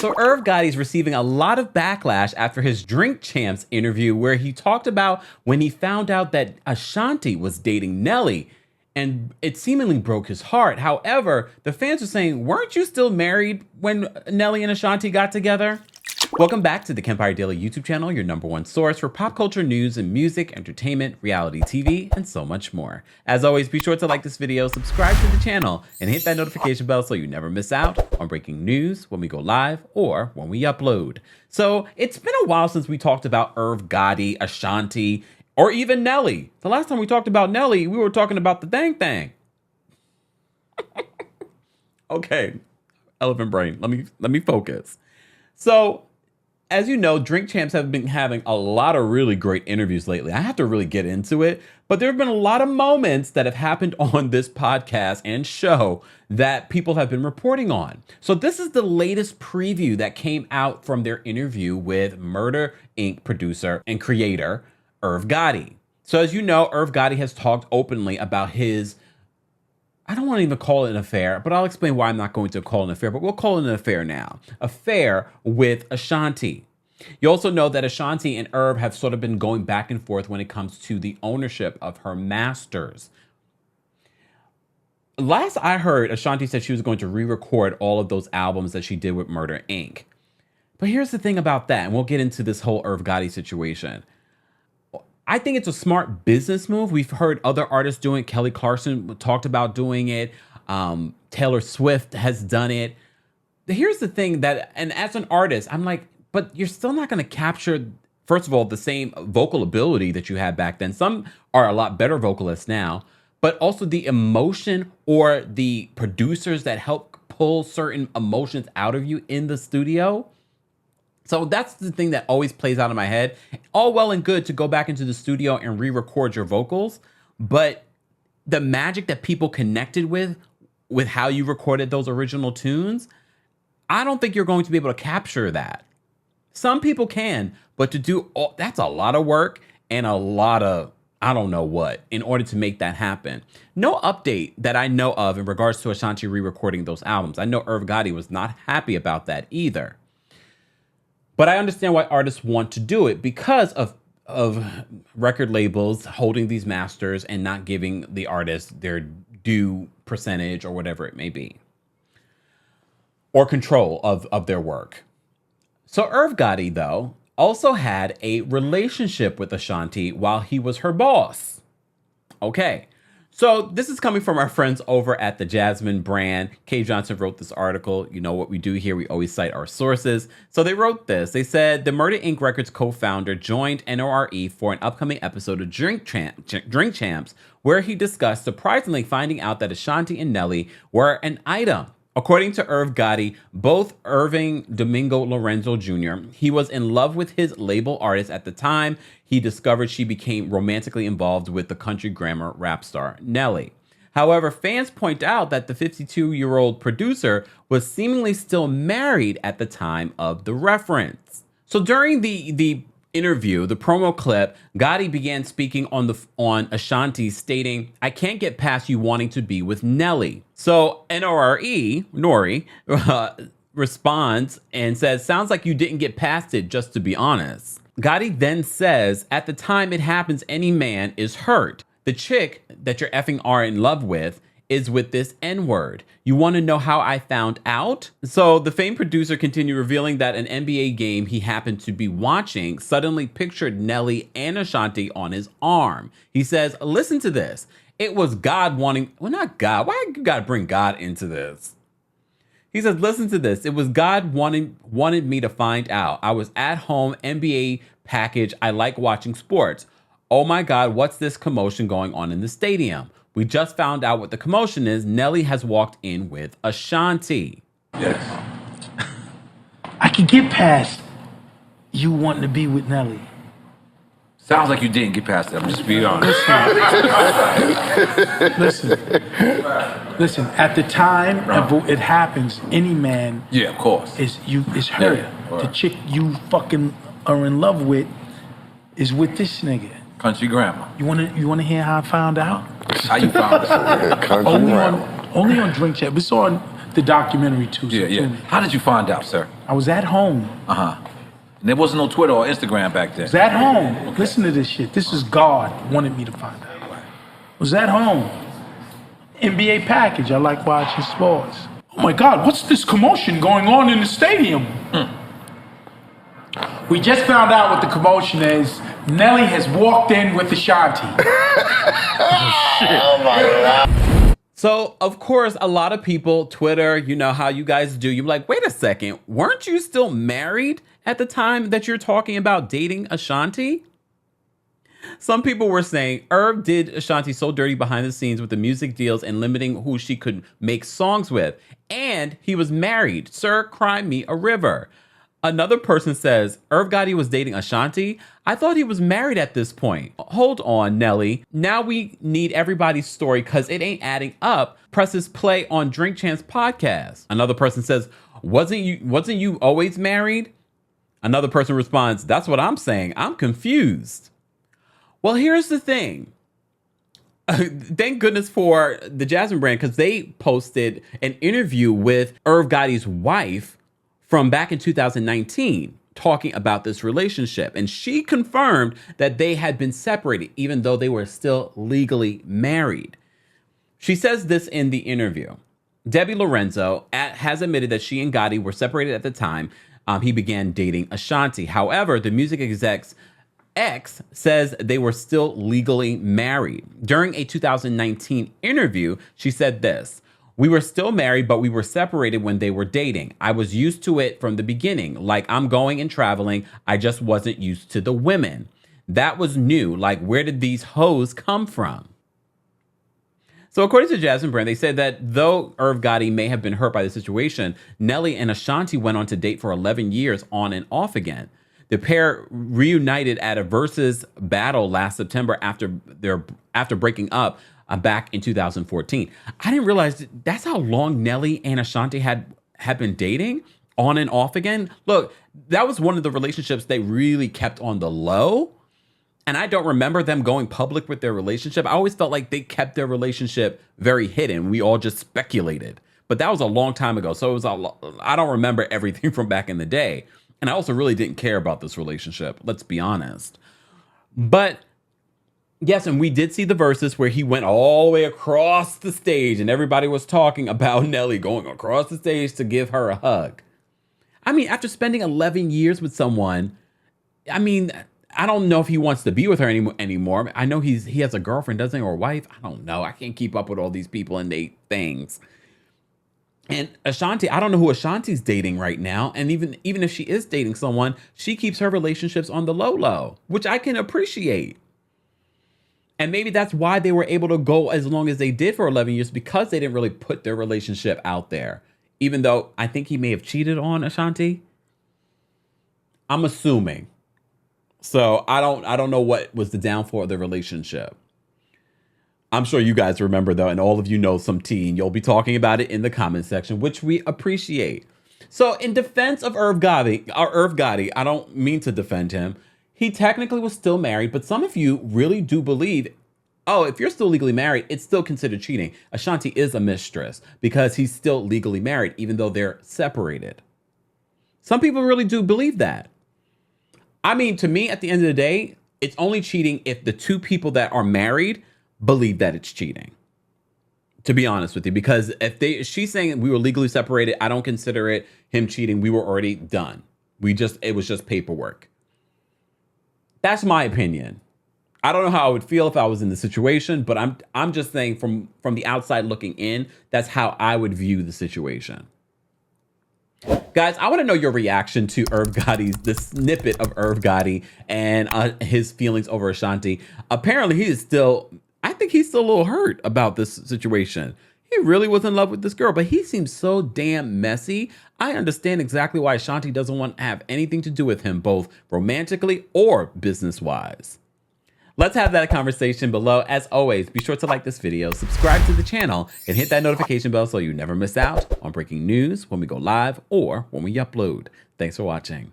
So Irv Gotti's receiving a lot of backlash after his Drink Champs interview where he talked about when he found out that Ashanti was dating Nelly, and it seemingly broke his heart. However, the fans are saying, weren't you still married when Nelly and Ashanti got together? Welcome back to the Kempire Daily YouTube channel, your #1 source for pop culture news and music, entertainment, reality TV, and so much more. As always, be sure to like this video, subscribe to the channel, and hit that notification bell so you never miss out on breaking news when we go live or when we upload. So it's been a while since we talked about Irv Gotti, Ashanti, or even Nelly. The last time we talked about Nelly, we were talking about the dang thing. Okay, elephant brain, let me focus. So, as you know, Drink Champs have been having a lot of really great interviews lately. I have to really get into it, but there have been a lot of moments that have happened on this podcast and show that people have been reporting on. So this is the latest preview that came out from their interview with Murder, Inc. producer and creator, Irv Gotti. So as you know, Irv Gotti has talked openly about his, I don't want to even call it an affair, but I'll explain why I'm not going to call it an affair, but we'll call it an affair now. Affair with Ashanti. You also know that Ashanti and Irv have sort of been going back and forth when it comes to the ownership of her masters. Last I heard, Ashanti said she was going to re-record all of those albums that she did with Murder, Inc. But here's the thing about that, and we'll get into this whole Irv Gotti situation. I think it's a smart business move. We've heard other artists doing it. Kelly Clarkson talked about doing it. Taylor Swift has done it. Here's the thing that, and as an artist, I'm like, but you're still not going to capture, first of all, the same vocal ability that you had back then. Some are a lot better vocalists now, but also the emotion or the producers that help pull certain emotions out of you in the studio. So that's the thing that always plays out in my head. All well and good to go back into the studio and re-record your vocals, but the magic that people connected with how you recorded those original tunes, I don't think you're going to be able to capture that. Some people can, but to do all, that's a lot of work and a lot of, I don't know what, in order to make that happen. No update that I know of in regards to Ashanti re-recording those albums. I know Irv Gotti was not happy about that either. But I understand why artists want to do it because of record labels holding these masters and not giving the artists their due percentage or whatever it may be. Or control of their work. So Irv Gotti, though, also had a relationship with Ashanti while he was her boss. Okay. So this is coming from our friends over at the Jasmine brand. Kay Johnson wrote this article. You know what we do here. We always cite our sources. So they wrote this. They said, the Murder, Inc. Records co-founder joined NORE for an upcoming episode of Drink Champs, where he discussed surprisingly finding out that Ashanti and Nelly were an item. According to Irv Gotti, both Irving Domingo Lorenzo Jr., he was in love with his label artist at the time he discovered she became romantically involved with the country grammar rap star Nelly. However, fans point out that the 52-year-old producer was seemingly still married at the time of the reference. So during the interview, the promo clip, Gotti began speaking on Ashanti, stating, "I can't get past you wanting to be with Nelly." So Nori responds and says, "Sounds like you didn't get past it, just to be honest." Gotti then says, "At the time it happens, any man is hurt. The chick that you're effing are in love with is with this N-word. You want to know how I found out?" So the famed producer continued, revealing that an NBA game he happened to be watching suddenly pictured Nelly and Ashanti on his arm. He says, "Listen to this. It was God wanting," well, not God. Why you gotta bring God into this? He says, "Listen to this. It was God wanted me to find out. I was at home, NBA package. I like watching sports. Oh my God, what's this commotion going on in the stadium? We just found out what the commotion is. Nelly has walked in with Ashanti." Yes. I can get past you wanting to be with Nelly. Sounds like you didn't get past that. I'm just being honest. Listen. At the time it happens, any man, Yeah, of course. is hurt. Yeah, right. The chick you fucking are in love with is with this nigga. Country grammar. You wanna hear how I found out? How you found it? Only on Drink Champs. It's on the documentary too. Yeah, yeah. How did you find out, sir? I was at home. And there wasn't no Twitter or Instagram back then. I was at home. Okay. Listen to this shit. This is God wanted me to find out. I was at home. NBA package. I like watching sports. Oh my God, what's this commotion going on in the stadium? We just found out what the commotion is. Nelly has walked in with Ashanti. Oh my God. So, of course, a lot of people, Twitter, you know how you guys do. You're like, wait a second, weren't you still married at the time that you're talking about dating Ashanti? Some people were saying Irv did Ashanti so dirty behind the scenes with the music deals and limiting who she could make songs with. And he was married. Sir, cry me a river. Another person says, Irv Gotti was dating Ashanti? I thought he was married at this point. Hold on, Nelly. Now we need everybody's story because it ain't adding up. Presses play on Drink Champs podcast. Another person says, wasn't you always married? Another person responds, that's what I'm saying. I'm confused. Well, here's the thing. Thank goodness for the Jasmine brand because they posted an interview with Irv Gotti's wife from back in 2019 talking about this relationship. And she confirmed that they had been separated even though they were still legally married. She says this in the interview. Debbie Lorenzo has admitted that she and Gotti were separated at the time he began dating Ashanti. However, the music exec's ex says they were still legally married. During a 2019 interview, she said this: we were still married, but we were separated when they were dating. I was used to it from the beginning. Like, I'm going and traveling. I just wasn't used to the women. That was new. Like, where did these hoes come from? So according to Jasmine Brand, they said that though Irv Gotti may have been hurt by the situation, Nelly and Ashanti went on to date for 11 years on and off again. The pair reunited at a Versus battle last September after breaking up back in 2014. I didn't realize that's how long Nelly and Ashanti had been dating on and off again. Look, that was one of the relationships they really kept on the low. And I don't remember them going public with their relationship. I always felt like they kept their relationship very hidden. We all just speculated. But that was a long time ago. So I don't remember everything from back in the day. And I also really didn't care about this relationship. Let's be honest. But yes, and we did see the Versus where he went all the way across the stage and everybody was talking about Nelly going across the stage to give her a hug. I mean, after spending 11 years with someone, I mean, I don't know if he wants to be with her anymore. I know he has a girlfriend, doesn't he, or a wife? I don't know. I can't keep up with all these people and they things. And Ashanti, I don't know who Ashanti's dating right now. And even if she is dating someone, she keeps her relationships on the low, which I can appreciate. And maybe that's why they were able to go as long as they did for 11 years, because they didn't really put their relationship out there. Even though I think he may have cheated on Ashanti. I'm assuming. So I don't know what was the downfall of the relationship. I'm sure you guys remember though, and all of you know some tea, and you'll be talking about it in the comment section, which we appreciate. So in defense of Irv Gotti, I don't mean to defend him. He technically was still married, but some of you really do believe, oh, if you're still legally married, it's still considered cheating. Ashanti is a mistress because he's still legally married, even though they're separated. Some people really do believe that. I mean, to me, at the end of the day, it's only cheating if the two people that are married believe that it's cheating. To be honest with you, because if she's saying we were legally separated, I don't consider it him cheating. We were already done. It was just paperwork. That's my opinion. I don't know how I would feel if I was in the situation, but I'm just saying from the outside looking in, that's how I would view the situation. Guys, I want to know your reaction to the snippet of Irv Gotti and his feelings over Ashanti. Apparently, I think he's still a little hurt about this situation. He really was in love with this girl, but he seems so damn messy. I understand exactly why Ashanti doesn't want to have anything to do with him, both romantically or business-wise. Let's have that conversation below. As always, be sure to like this video, subscribe to the channel, and hit that notification bell so you never miss out on breaking news when we go live or when we upload. Thanks for watching.